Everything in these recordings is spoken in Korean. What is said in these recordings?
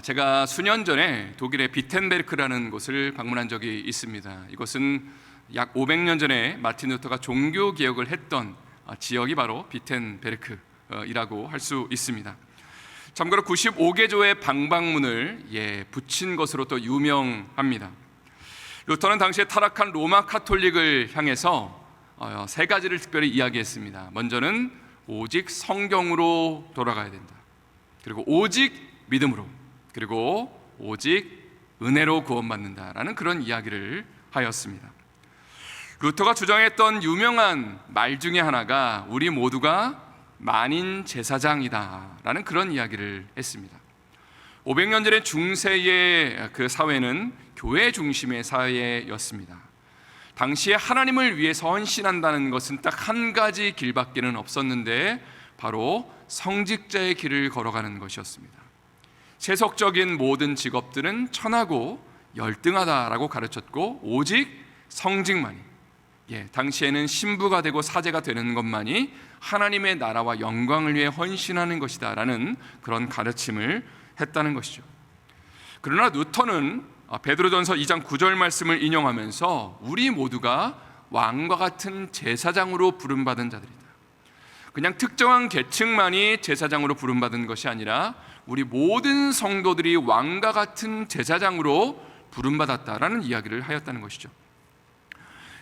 제가 수년 전에 독일의 비텐베르크라는 곳을 방문한 적이 있습니다. 이곳은 약 500년 전에 마틴 루터가 종교 개혁을 했던 지역이 바로 비텐베르크이라고 할 수 있습니다. 참고로 95개조의 방방문을 붙인 것으로 또 유명합니다. 루터는 당시에 타락한 로마 카톨릭을 향해서 세 가지를 특별히 이야기했습니다. 먼저는 오직 성경으로 돌아가야 된다. 그리고 오직 믿음으로, 그리고 오직 은혜로 구원받는다라는 그런 이야기를 하였습니다. 루터가 주장했던 유명한 말 중에 하나가 우리 모두가 만인 제사장이다라는 그런 이야기를 했습니다. 500년 전의 중세의 그 사회는 교회 중심의 사회였습니다. 당시에 하나님을 위해서 헌신한다는 것은 딱 한 가지 길밖에는 없었는데 바로 성직자의 길을 걸어가는 것이었습니다. 세속적인 모든 직업들은 천하고 열등하다라고 가르쳤고 오직 성직만이, 당시에는 신부가 되고 사제가 되는 것만이 하나님의 나라와 영광을 위해 헌신하는 것이다 라는 그런 가르침을 했다는 것이죠. 그러나 루터는 베드로전서 2장 9절 말씀을 인용하면서 우리 모두가 왕과 같은 제사장으로 부름받은 자들이다. 그냥 특정한 계층만이 제사장으로 부름받은 것이 아니라 우리 모든 성도들이 왕과 같은 제사장으로 부름받았다라는 이야기를 하였다는 것이죠.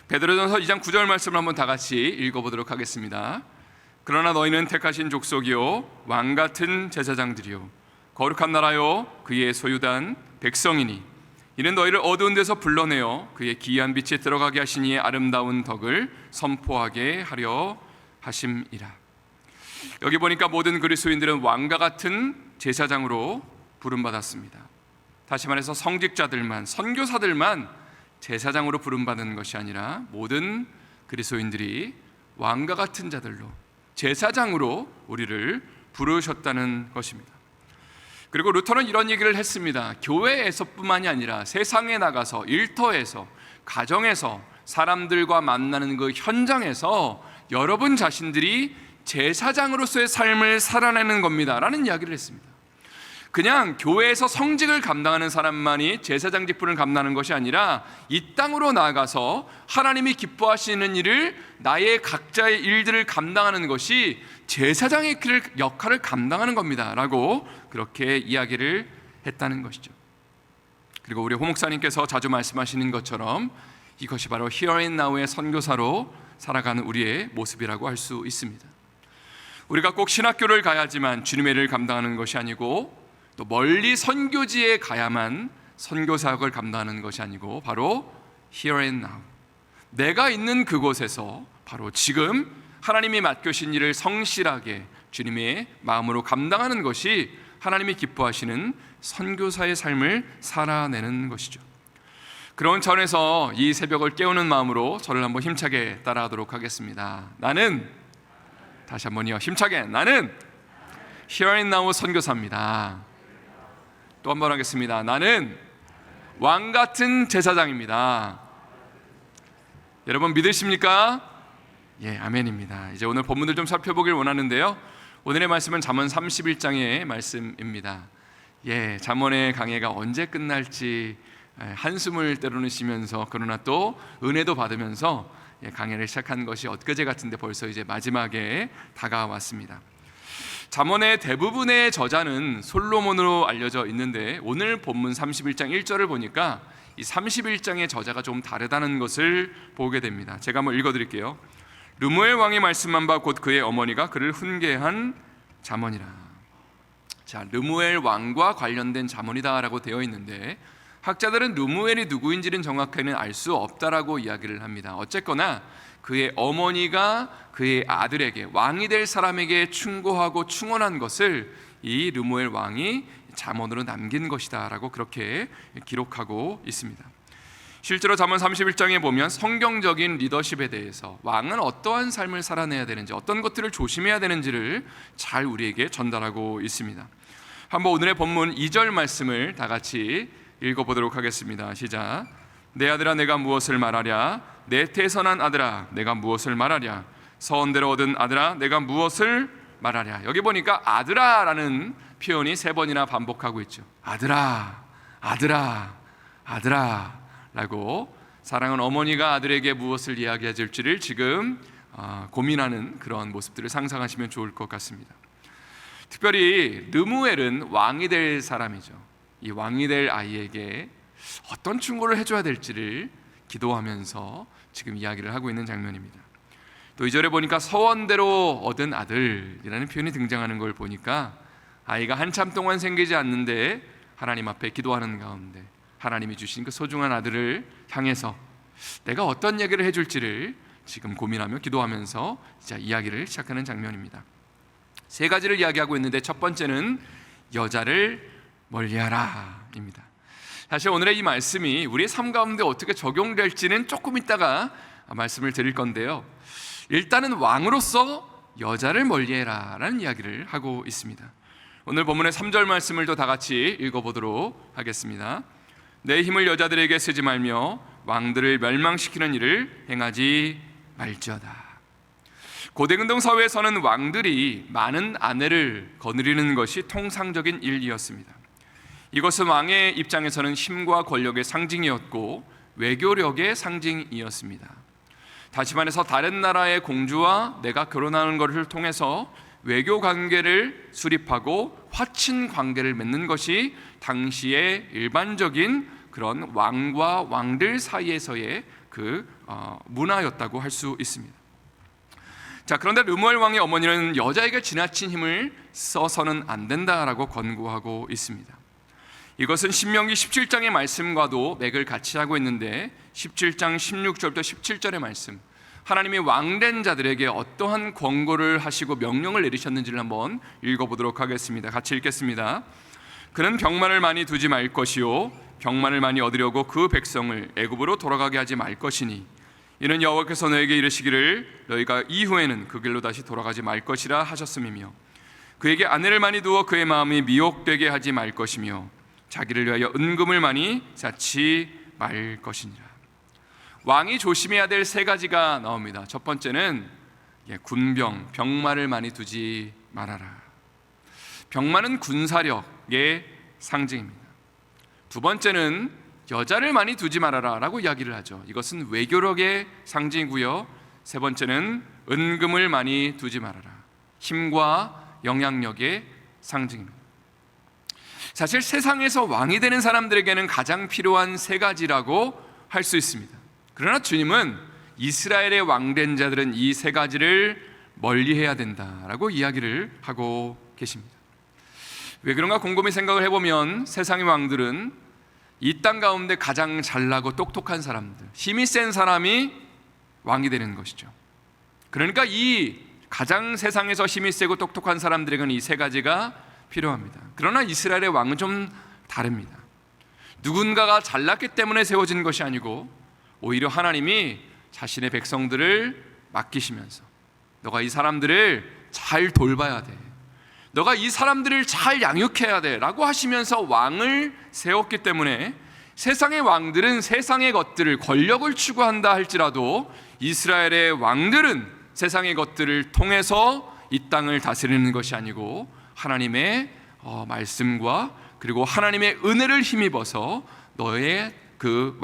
베드로전서 2장 9절 말씀을 한번 다 같이 읽어보도록 하겠습니다. 그러나 너희는 택하신 족속이요 왕 같은 제사장들이요 거룩한 나라요 그의 소유단 백성이니 이는 너희를 어두운 데서 불러내어 그의 기이한 빛에 들어가게 하시니 아름다운 덕을 선포하게 하려 하심이라. 여기 보니까 모든 그리스도인들은 왕과 같은 제사장으로 부름받았습니다. 다시 말해서 성직자들만, 선교사들만 제사장으로 부름받은 것이 아니라 모든 그리스도인들이 왕과 같은 자들로 제사장으로 우리를 부르셨다는 것입니다. 그리고 루터는 이런 얘기를 했습니다. 교회에서뿐만이 아니라 세상에 나가서 일터에서 가정에서 사람들과 만나는 그 현장에서 여러분 자신들이 제사장으로서의 삶을 살아내는 겁니다 라는 이야기를 했습니다. 그냥 교회에서 성직을 감당하는 사람만이 제사장 직분을 감당하는 것이 아니라 이 땅으로 나아가서 하나님이 기뻐하시는 일을 나의 각자의 일들을 감당하는 것이 제사장의 역할을 감당하는 겁니다 라고 그렇게 이야기를 했다는 것이죠. 그리고 우리 호 목사님께서 자주 말씀하시는 것처럼 이것이 바로 Here and Now의 선교사로 살아가는 우리의 모습이라고 할 수 있습니다. 우리가 꼭 신학교를 가야지만 주님의 일을 감당하는 것이 아니고 또 멀리 선교지에 가야만 선교사역을 감당하는 것이 아니고 바로 Here and Now, 내가 있는 그곳에서 바로 지금 하나님이 맡겨신 일을 성실하게 주님의 마음으로 감당하는 것이 하나님이 기뻐하시는 선교사의 삶을 살아내는 것이죠. 그런 차원에서 이 새벽을 깨우는 마음으로 저를 한번 힘차게 따라하도록 하겠습니다. 나는, 다시 한번요, 힘차게, 나는 Here and Now 선교사입니다. 또 한 번 하겠습니다. 나는 왕 같은 제사장입니다. 여러분 믿으십니까? 아멘입니다. 이제 오늘 본문을 좀 살펴보길 원하는데요. 오늘의 말씀은 잠언 31장의 말씀입니다. 잠언의 강해가 언제 끝날지 한숨을 때로는 쉬면서 그러나 또 은혜도 받으면서 강해를 시작한 것이 엊그제 같은데 벌써 이제 마지막에 다가왔습니다. 잠언의 대부분의 저자는 솔로몬으로 알려져 있는데 오늘 본문 31장 1절을 보니까 이 31장의 저자가 좀 다르다는 것을 보게 됩니다. 제가 한번 읽어드릴게요. 르무엘 왕이 말씀한 바 곧 그의 어머니가 그를 훈계한 잠언이라. 자, 르무엘 왕과 관련된 잠언이다라고 되어 있는데 학자들은 르무엘이 누구인지는 정확히는 알 수 없다라고 이야기를 합니다. 어쨌거나 그의 어머니가 그의 아들에게, 왕이 될 사람에게 충고하고 충언한 것을 이 르무엘 왕이 잠언으로 남긴 것이다 라고 그렇게 기록하고 있습니다. 실제로 잠언 31장에 보면 성경적인 리더십에 대해서 왕은 어떠한 삶을 살아내야 되는지, 어떤 것들을 조심해야 되는지를 잘 우리에게 전달하고 있습니다. 한번 오늘의 본문 2절 말씀을 다 같이 읽어보도록 하겠습니다. 시작. 내 아들아 내가 무엇을 말하랴? 내 태선한 아들아 내가 무엇을 말하랴? 서원대로 얻은 아들아 내가 무엇을 말하랴? 여기 보니까 아들아라는 표현이 3번이나 반복하고 있죠. 아들아, 아들아, 아들아 라고 사랑하는 어머니가 아들에게 무엇을 이야기해 줄지를 지금 고민하는 그런 모습들을 상상하시면 좋을 것 같습니다. 특별히 르무엘은 왕이 될 사람이죠. 이 왕이 될 아이에게 어떤 충고를 해줘야 될지를 기도하면서 지금 이야기를 하고 있는 장면입니다. 또 2절에 보니까 서원대로 얻은 아들이라는 표현이 등장하는 걸 보니까 아이가 한참 동안 생기지 않는데 하나님 앞에 기도하는 가운데 하나님이 주신 그 소중한 아들을 향해서 내가 어떤 얘기를 해줄지를 지금 고민하며 기도하면서 이제 이야기를 시작하는 장면입니다. 3가지를 이야기하고 있는데 첫 번째는 여자를 멀리하라 입니다. 사실 오늘의 이 말씀이 우리의 삶 가운데 어떻게 적용될지는 조금 있다가 말씀을 드릴 건데요, 일단은 왕으로서 여자를 멀리해라 라는 이야기를 하고 있습니다. 오늘 본문의 3절 말씀을 또 다 같이 읽어보도록 하겠습니다. 내 힘을 여자들에게 쓰지 말며 왕들을 멸망시키는 일을 행하지 말지어다. 고대근동 사회에서는 왕들이 많은 아내를 거느리는 것이 통상적인 일이었습니다. 이것은 왕의 입장에서는 힘과 권력의 상징이었고 외교력의 상징이었습니다. 다시 말해서 다른 나라의 공주와 내가 결혼하는 것을 통해서 외교 관계를 수립하고 화친 관계를 맺는 것이 당시의 일반적인 그런 왕과 왕들 사이에서의 그 문화였다고 할 수 있습니다. 자, 그런데 르무엘 왕의 어머니는 여자에게 지나친 힘을 써서는 안 된다라고 권고하고 있습니다. 이것은 신명기 17장의 말씀과도 맥을 같이 하고 있는데 17장 16절부터 17절의 말씀, 하나님이 왕된 자들에게 어떠한 권고를 하시고 명령을 내리셨는지를 한번 읽어보도록 하겠습니다. 같이 읽겠습니다. 그는 병만을 많이 두지 말 것이요 병만을 많이 얻으려고 그 백성을 애굽으로 돌아가게 하지 말 것이니 이는 여호와께서 너에게 이르시기를 너희가 이후에는 그 길로 다시 돌아가지 말 것이라 하셨음이며 그에게 아내를 많이 두어 그의 마음이 미혹되게 하지 말 것이며 자기를 위하여 은금을 많이 쌓지 말 것이니라. 왕이 조심해야 될 3가지가 나옵니다. 첫 번째는 군병, 병마를 많이 두지 말아라. 병마는 군사력의 상징입니다. 두 번째는 여자를 많이 두지 말아라 라고 이야기를 하죠. 이것은 외교력의 상징이고요. 3번째는 은금을 많이 두지 말아라. 힘과 영향력의 상징입니다. 사실 세상에서 왕이 되는 사람들에게는 가장 필요한 3가지라고 할 수 있습니다. 그러나 주님은 이스라엘의 왕된 자들은 이 3가지를 멀리해야 된다라고 이야기를 하고 계십니다. 왜 그런가 곰곰이 생각을 해보면 세상의 왕들은 이 땅 가운데 가장 잘나고 똑똑한 사람들, 힘이 센 사람이 왕이 되는 것이죠. 그러니까 이 가장 세상에서 힘이 세고 똑똑한 사람들에게는 이 3가지가 필요합니다. 그러나 이스라엘의 왕은 좀 다릅니다. 누군가가 잘났기 때문에 세워진 것이 아니고 오히려 하나님이 자신의 백성들을 맡기시면서 너가 이 사람들을 잘 돌봐야 돼, 너가 이 사람들을 잘 양육해야 돼 라고 하시면서 왕을 세웠기 때문에 세상의 왕들은 세상의 것들을, 권력을 추구한다 할지라도 이스라엘의 왕들은 세상의 것들을 통해서 이 땅을 다스리는 것이 아니고 하나님의 말씀과 그리고 하나님의 은혜를 힘입어서 너의 그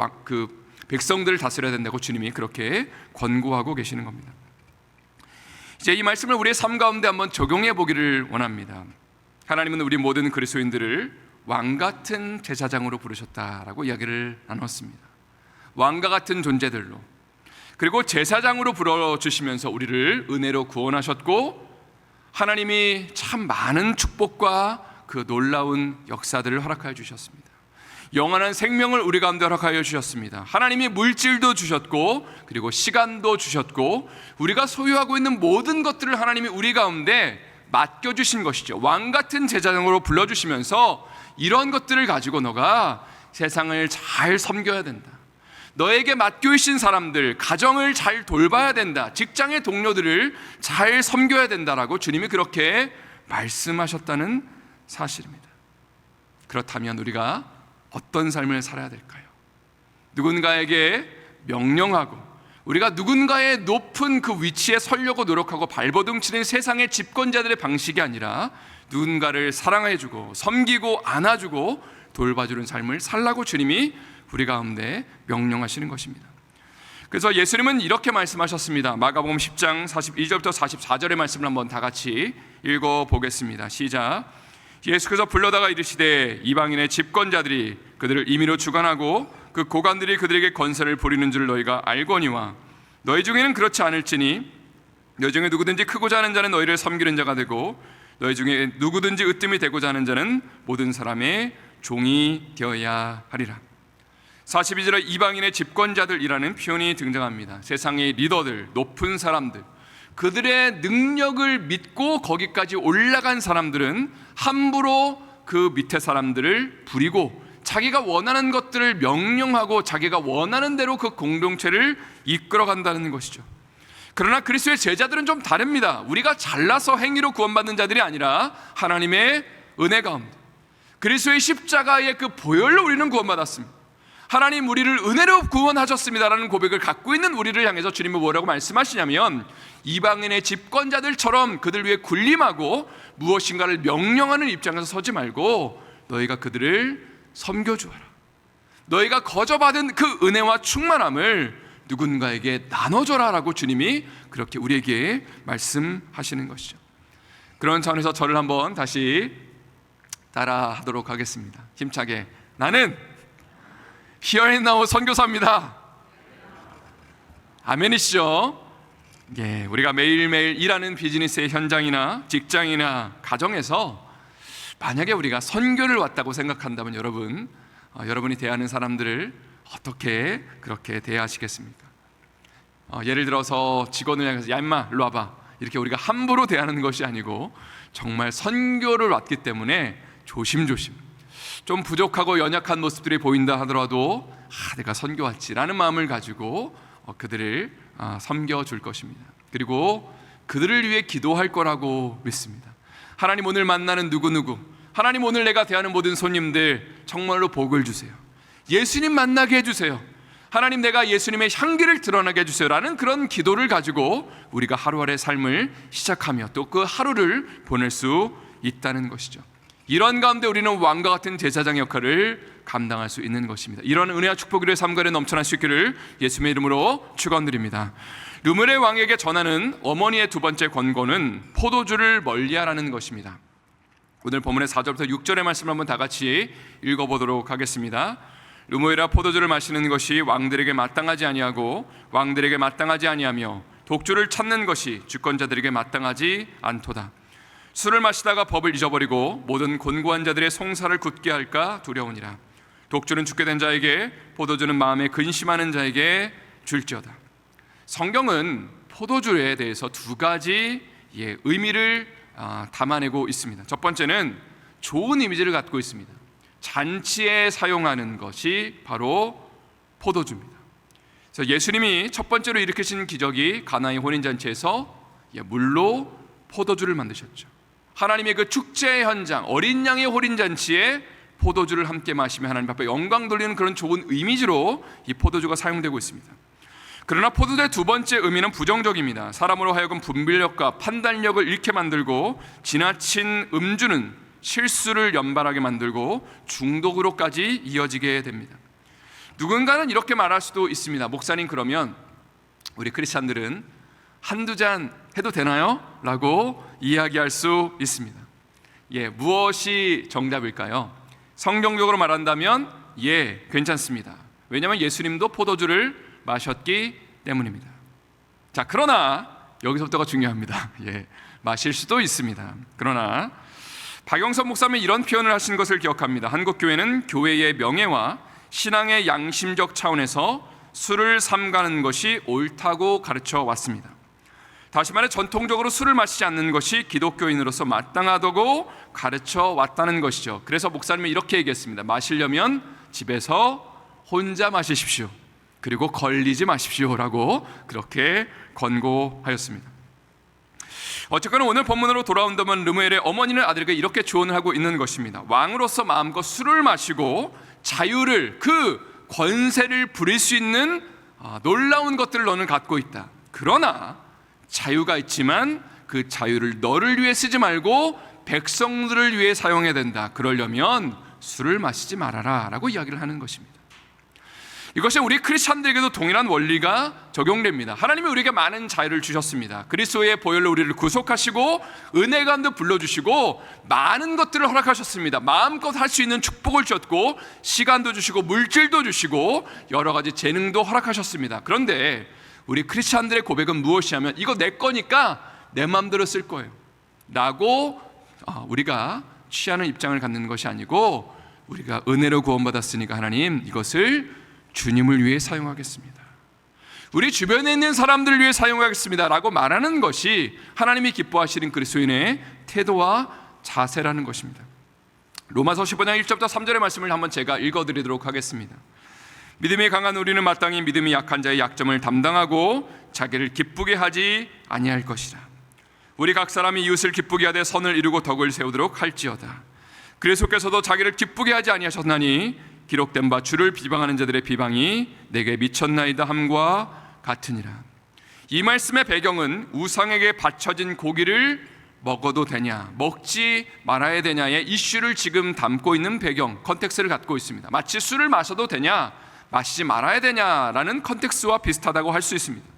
백성들을 다스려야 된다고 주님이 그렇게 권고하고 계시는 겁니다. 이제 이 말씀을 우리의 삶 가운데 한번 적용해 보기를 원합니다. 하나님은 우리 모든 그리스도인들을 왕 같은 제사장으로 부르셨다라고 이야기를 나눴습니다. 왕과 같은 존재들로, 그리고 제사장으로 불러주시면서 우리를 은혜로 구원하셨고 하나님이 참 많은 축복과 그 놀라운 역사들을 허락하여 주셨습니다. 영원한 생명을 우리 가운데 허락하여 주셨습니다. 하나님이 물질도 주셨고 그리고 시간도 주셨고 우리가 소유하고 있는 모든 것들을 하나님이 우리 가운데 맡겨주신 것이죠. 왕 같은 제사장으로 불러주시면서 이런 것들을 가지고 너가 세상을 잘 섬겨야 된다, 너에게 맡겨주신 사람들, 가정을 잘 돌봐야 된다, 직장의 동료들을 잘 섬겨야 된다라고 주님이 그렇게 말씀하셨다는 사실입니다. 그렇다면 우리가 어떤 삶을 살아야 될까요? 누군가에게 명령하고 우리가 누군가의 높은 그 위치에 서려고 노력하고 발버둥치는 세상의 집권자들의 방식이 아니라 누군가를 사랑해주고 섬기고 안아주고 돌봐주는 삶을 살라고 주님이 우리 가운데 명령하시는 것입니다. 그래서 예수님은 이렇게 말씀하셨습니다. 마가복음 10장 42절부터 44절의 말씀을 한번 다 같이 읽어보겠습니다. 시작. 예수께서 불러다가 이르시되 이방인의 집권자들이 그들을 임의로 주관하고 그 고관들이 그들에게 권세를 부리는 줄 너희가 알거니와 너희 중에는 그렇지 않을지니 너희 중에 누구든지 크고자 하는 자는 너희를 섬기는 자가 되고 너희 중에 누구든지 으뜸이 되고자 하는 자는 모든 사람의 종이 되어야 하리라. 42절에 이방인의 집권자들이라는 표현이 등장합니다. 세상의 리더들, 높은 사람들, 그들의 능력을 믿고 거기까지 올라간 사람들은 함부로 그 밑에 사람들을 부리고 자기가 원하는 것들을 명령하고 자기가 원하는 대로 그 공동체를 이끌어간다는 것이죠. 그러나 그리스도의 제자들은 좀 다릅니다. 우리가 잘나서 행위로 구원받는 자들이 아니라 하나님의 은혜 가운데 그리스도의 십자가의 그 보혈로 우리는 구원받았습니다. 하나님 우리를 은혜로 구원하셨습니다라는 고백을 갖고 있는 우리를 향해서 주님은 뭐라고 말씀하시냐면 이방인의 집권자들처럼 그들 위해 군림하고 무엇인가를 명령하는 입장에서 서지 말고 너희가 그들을 섬겨주어라. 너희가 거저받은 그 은혜와 충만함을 누군가에게 나눠줘라라고 주님이 그렇게 우리에게 말씀하시는 것이죠. 그런 차원에서 저를 한번 다시 따라하도록 하겠습니다. 힘차게. 나는 히어앤나우 선교사입니다. 아멘이시죠? 예, 우리가 매일매일 일하는 비즈니스의 현장이나 직장이나 가정에서 만약에 우리가 선교를 왔다고 생각한다면 여러분이 대하는 사람들을 어떻게 그렇게 대하시겠습니까? 예를 들어서 직원을 향해서 야 임마 일로 와봐 이렇게 우리가 함부로 대하는 것이 아니고 정말 선교를 왔기 때문에 조심조심 좀 부족하고 연약한 모습들이 보인다 하더라도 내가 선교 왔지라는 마음을 가지고 그들을 섬겨줄 것입니다. 그리고 그들을 위해 기도할 거라고 믿습니다. 하나님 오늘 만나는 누구누구, 하나님 오늘 내가 대하는 모든 손님들 정말로 복을 주세요. 예수님 만나게 해주세요. 하나님 내가 예수님의 향기를 드러나게 해주세요 라는 그런 기도를 가지고 우리가 하루하루의 삶을 시작하며 또 그 하루를 보낼 수 있다는 것이죠. 이런 가운데 우리는 왕과 같은 제사장 역할을 감당할 수 있는 것입니다. 이런 은혜와 축복의 삶과 넘쳐날 수 있기를 예수님의 이름으로 축원드립니다. 르므의 왕에게 전하는 어머니의 두 번째 권고는 포도주를 멀리하라는 것입니다. 오늘 본문의 4절부터 6절의 말씀을 한번 다 같이 읽어보도록 하겠습니다. 르므에라 포도주를 마시는 것이 왕들에게 마땅하지 아니하고 왕들에게 마땅하지 아니하며 독주를 찾는 것이 주권자들에게 마땅하지 않도다. 술을 마시다가 법을 잊어버리고 모든 곤고한 자들의 송사를 굳게 할까 두려우니라. 독주는 죽게 된 자에게, 포도주는 마음에 근심하는 자에게 줄지어다. 성경은 포도주에 대해서 두 가지 의미를 담아내고 있습니다. 첫 번째는 좋은 이미지를 갖고 있습니다. 잔치에 사용하는 것이 바로 포도주입니다. 그래서 예수님이 첫 번째로 일으키신 기적이 가나의 혼인잔치에서 물로 포도주를 만드셨죠. 하나님의 그 축제 현장, 어린 양의 혼인잔치에 포도주를 함께 마시며 하나님 앞에 영광 돌리는 그런 좋은 이미지로 이 포도주가 사용되고 있습니다. 그러나 포도주의 두 번째 의미는 부정적입니다. 사람으로 하여금 분별력과 판단력을 잃게 만들고 지나친 음주는 실수를 연발하게 만들고 중독으로까지 이어지게 됩니다. 누군가는 이렇게 말할 수도 있습니다. 목사님 그러면 우리 크리스찬들은 한두 잔 해도 되나요? 라고 이야기할 수 있습니다. 무엇이 정답일까요? 성경적으로 말한다면 괜찮습니다. 왜냐하면 예수님도 포도주를 마셨기 때문입니다. 자, 그러나 여기서부터가 중요합니다. 마실 수도 있습니다. 그러나 박영선 목사님은 이런 표현을 하신 것을 기억합니다. 한국교회는 교회의 명예와 신앙의 양심적 차원에서 술을 삼가는 것이 옳다고 가르쳐 왔습니다. 다시 말해 전통적으로 술을 마시지 않는 것이 기독교인으로서 마땅하다고 가르쳐 왔다는 것이죠. 그래서 목사님은 이렇게 얘기했습니다. 마시려면 집에서 혼자 마시십시오. 그리고 걸리지 마십시오라고 그렇게 권고하였습니다. 어쨌거나 오늘 본문으로 돌아온다면 르무엘의 어머니는 아들에게 이렇게 조언을 하고 있는 것입니다. 왕으로서 마음껏 술을 마시고 자유를, 그 권세를 부릴 수 있는 놀라운 것들을 너는 갖고 있다. 그러나 자유가 있지만 그 자유를 너를 위해 쓰지 말고 백성들을 위해 사용해야 된다. 그러려면 술을 마시지 말아라 라고 이야기를 하는 것입니다. 이것이 우리 크리스찬들에게도 동일한 원리가 적용됩니다. 하나님이 우리에게 많은 자유를 주셨습니다. 그리스도의 보혈로 우리를 구속하시고 은혜감도 불러주시고 많은 것들을 허락하셨습니다. 마음껏 할 수 있는 축복을 주셨고 시간도 주시고 물질도 주시고 여러 가지 재능도 허락하셨습니다. 그런데 우리 크리스찬들의 고백은 무엇이냐면 이거 내 거니까 내 마음대로 쓸 거예요 라고 우리가 취하는 입장을 갖는 것이 아니고, 우리가 은혜로 구원받았으니까 하나님 이것을 주님을 위해 사용하겠습니다, 우리 주변에 있는 사람들을 위해 사용하겠습니다 라고 말하는 것이 하나님이 기뻐하시는 그리스도인의 태도와 자세라는 것입니다. 로마서 15장 1절부터 3절의 말씀을 한번 제가 읽어드리도록 하겠습니다. 믿음이 강한 우리는 마땅히 믿음이 약한 자의 약점을 담당하고 자기를 기쁘게 하지 아니할 것이라. 우리 각 사람이 이웃을 기쁘게 하되 선을 이루고 덕을 세우도록 할지어다. 그리스도께서도 자기를 기쁘게 하지 아니하셨나니 기록된 바 주를 비방하는 자들의 비방이 내게 미쳤나이다 함과 같으니라. 이 말씀의 배경은 우상에게 바쳐진 고기를 먹어도 되냐 먹지 말아야 되냐의 이슈를 지금 담고 있는 배경, 컨텍스트를 갖고 있습니다. 마치 술을 마셔도 되냐 마시지 말아야 되냐라는 컨텍스트와 비슷하다고 할 수 있습니다.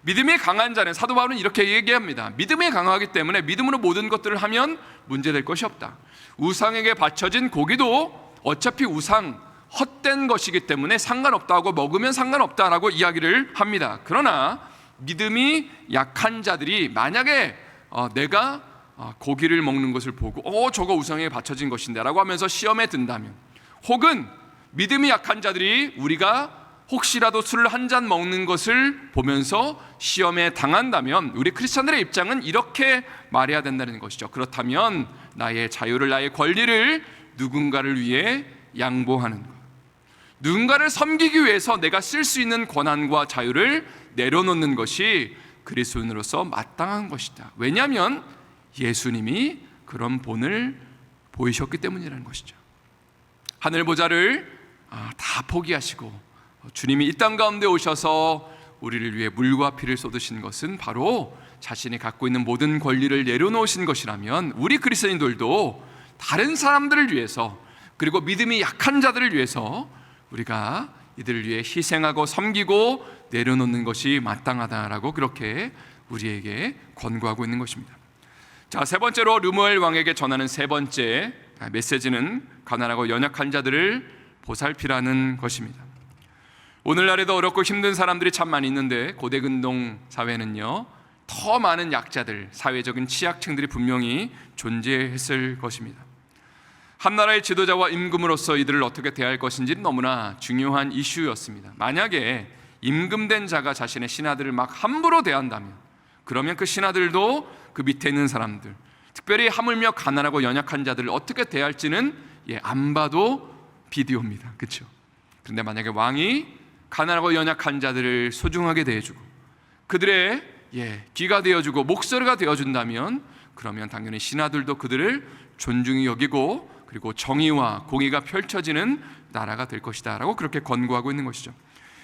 믿음이 강한 자는, 사도 바울은 이렇게 얘기합니다. 믿음이 강하기 때문에 믿음으로 모든 것들을 하면 문제될 것이 없다. 우상에게 바쳐진 고기도 어차피 우상, 헛된 것이기 때문에 상관없다고, 먹으면 상관없다라고 이야기를 합니다. 그러나 믿음이 약한 자들이 만약에 내가 고기를 먹는 것을 보고 저거 우상에 바쳐진 것인데 라고 하면서 시험에 든다면, 혹은 믿음이 약한 자들이 우리가 혹시라도 술을 한 잔 먹는 것을 보면서 시험에 당한다면, 우리 크리스찬들의 입장은 이렇게 말해야 된다는 것이죠. 그렇다면 나의 자유를, 나의 권리를 누군가를 위해 양보하는 것, 누군가를 섬기기 위해서 내가 쓸 수 있는 권한과 자유를 내려놓는 것이 그리스도인으로서 마땅한 것이다. 왜냐하면 예수님이 그런 본을 보이셨기 때문이라는 것이죠. 하늘 보좌를 다 포기하시고 주님이 이 땅 가운데 오셔서 우리를 위해 물과 피를 쏟으신 것은 바로 자신이 갖고 있는 모든 권리를 내려놓으신 것이라면, 우리 그리스도인들도 다른 사람들을 위해서, 그리고 믿음이 약한 자들을 위해서 우리가 이들을 위해 희생하고 섬기고 내려놓는 것이 마땅하다라고 그렇게 우리에게 권고하고 있는 것입니다. 자, 세 번째로 르무엘 왕에게 전하는 세 번째 메시지는 가난하고 연약한 자들을 보살피라는 것입니다. 오늘날에도 어렵고 힘든 사람들이 참 많이 있는데, 고대 근동 사회는요 더 많은 약자들, 사회적인 취약층들이 분명히 존재했을 것입니다. 한 나라의 지도자와 임금으로서 이들을 어떻게 대할 것인지 너무나 중요한 이슈였습니다. 만약에 임금된 자가 자신의 신하들을 막 함부로 대한다면, 그러면 그 신하들도 그 밑에 있는 사람들, 특별히 하물며 가난하고 연약한 자들을 어떻게 대할지는 안 봐도 비디오입니다. 그렇죠? 그런데 만약에 왕이 가난하고 연약한 자들을 소중하게 대해주고 그들의 귀가 되어주고 목소리가 되어준다면, 그러면 당연히 신하들도 그들을 존중히 여기고 그리고 정의와 공의가 펼쳐지는 나라가 될 것이다 라고 그렇게 권고하고 있는 것이죠.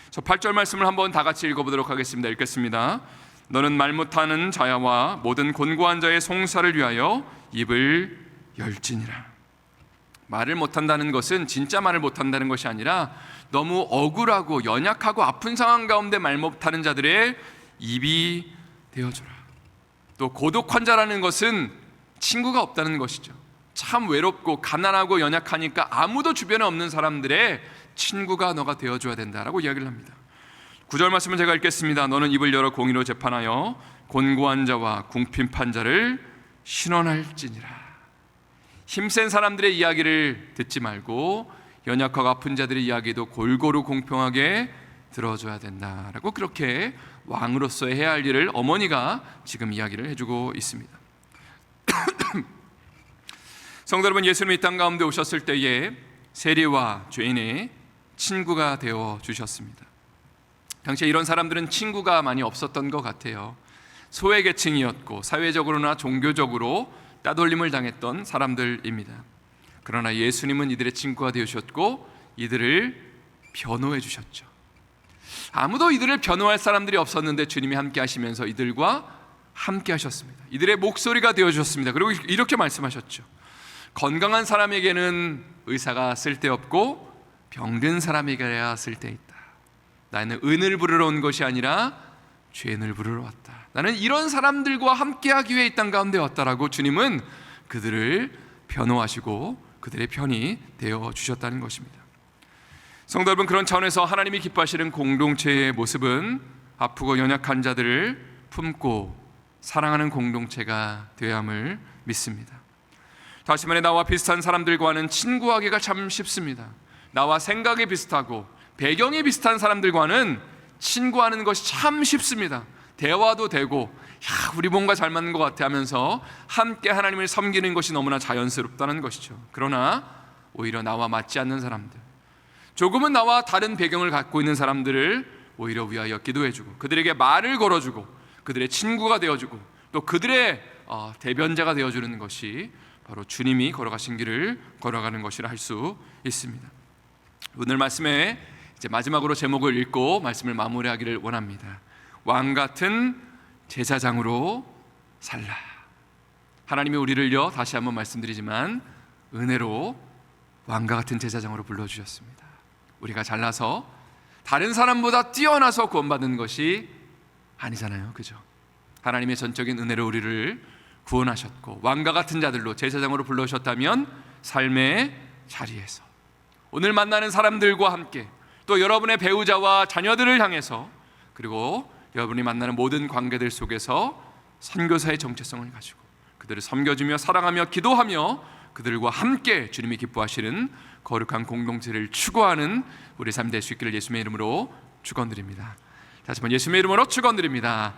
그래서 8절 말씀을 한번 다 같이 읽어보도록 하겠습니다. 읽겠습니다. 너는 말 못하는 자야와 모든 곤고한 자의 송사를 위하여 입을 열지니라. 말을 못한다는 것은 진짜 말을 못한다는 것이 아니라 너무 억울하고 연약하고 아픈 상황 가운데 말 못하는 자들의 입이 되어주라. 또 고독한 자라는 것은 친구가 없다는 것이죠. 참 외롭고 가난하고 연약하니까 아무도 주변에 없는 사람들의 친구가 너가 되어줘야 된다라고 이야기를 합니다. 9절 말씀을 제가 읽겠습니다. 너는 입을 열어 공의로 재판하여 곤고한 자와 궁핍한 자를 신원할지니라. 힘센 사람들의 이야기를 듣지 말고 연약하고 아픈 자들의 이야기도 골고루 공평하게 들어줘야 된다라고 그렇게 왕으로서의 해야 할 일을 어머니가 지금 이야기를 해주고 있습니다. 성도 여러분, 예수님이 이 땅 가운데 오셨을 때에 세리와 죄인의 친구가 되어 주셨습니다. 당시에 이런 사람들은 친구가 많이 없었던 것 같아요. 소외계층이었고 사회적으로나 종교적으로 따돌림을 당했던 사람들입니다. 그러나 예수님은 이들의 친구가 되어주셨고 이들을 변호해 주셨죠. 아무도 이들을 변호할 사람들이 없었는데 주님이 함께 하시면서 이들과 함께 하셨습니다. 이들의 목소리가 되어주셨습니다. 그리고 이렇게 말씀하셨죠. 건강한 사람에게는 의사가 쓸데없고 병든 사람에게야 쓸데있다. 나는 은을 부르러 온 것이 아니라 죄인을 부르러 왔다. 나는 이런 사람들과 함께하기 위해 이 땅 가운데 왔다라고 주님은 그들을 변호하시고 그들의 편이 되어 주셨다는 것입니다. 성도 여러분, 그런 차원에서 하나님이 기뻐하시는 공동체의 모습은 아프고 연약한 자들을 품고 사랑하는 공동체가 되어야 함을 믿습니다. 다시 말해 나와 비슷한 사람들과는 친구하기가 참 쉽습니다. 나와 생각이 비슷하고 배경이 비슷한 사람들과는 친구하는 것이 참 쉽습니다. 대화도 되고 우리 뭔가 잘 맞는 것 같아 하면서 함께 하나님을 섬기는 것이 너무나 자연스럽다는 것이죠. 그러나 오히려 나와 맞지 않는 사람들, 조금은 나와 다른 배경을 갖고 있는 사람들을 오히려 위하여 기도해주고 그들에게 말을 걸어주고 그들의 친구가 되어주고 또 그들의 대변자가 되어주는 것이 바로 주님이 걸어가신 길을 걸어가는 것이라 할 수 있습니다. 오늘 말씀에 이제 마지막으로 제목을 읽고 말씀을 마무리하기를 원합니다. 왕 같은 제사장으로 살라. 하나님이 우리를요, 다시 한번 말씀드리지만 은혜로 왕과 같은 제사장으로 불러주셨습니다. 우리가 잘나서 다른 사람보다 뛰어나서 구원받는 것이 아니잖아요, 그죠? 하나님의 전적인 은혜로 우리를 구원하셨고 왕과 같은 자들로 제사장으로 불러주셨다면 삶의 자리에서 오늘 만나는 사람들과 함께 또 여러분의 배우자와 자녀들을 향해서 그리고 여러분이 만나는 모든 관계들 속에서 선교사의 정체성을 가지고 그들을 섬겨주며 사랑하며 기도하며 그들과 함께 주님이 기뻐하시는 거룩한 공동체를 추구하는 우리 삶 될 수 있기를 예수님의 이름으로 축원드립니다. 다시 한번 예수님의 이름으로 축원드립니다.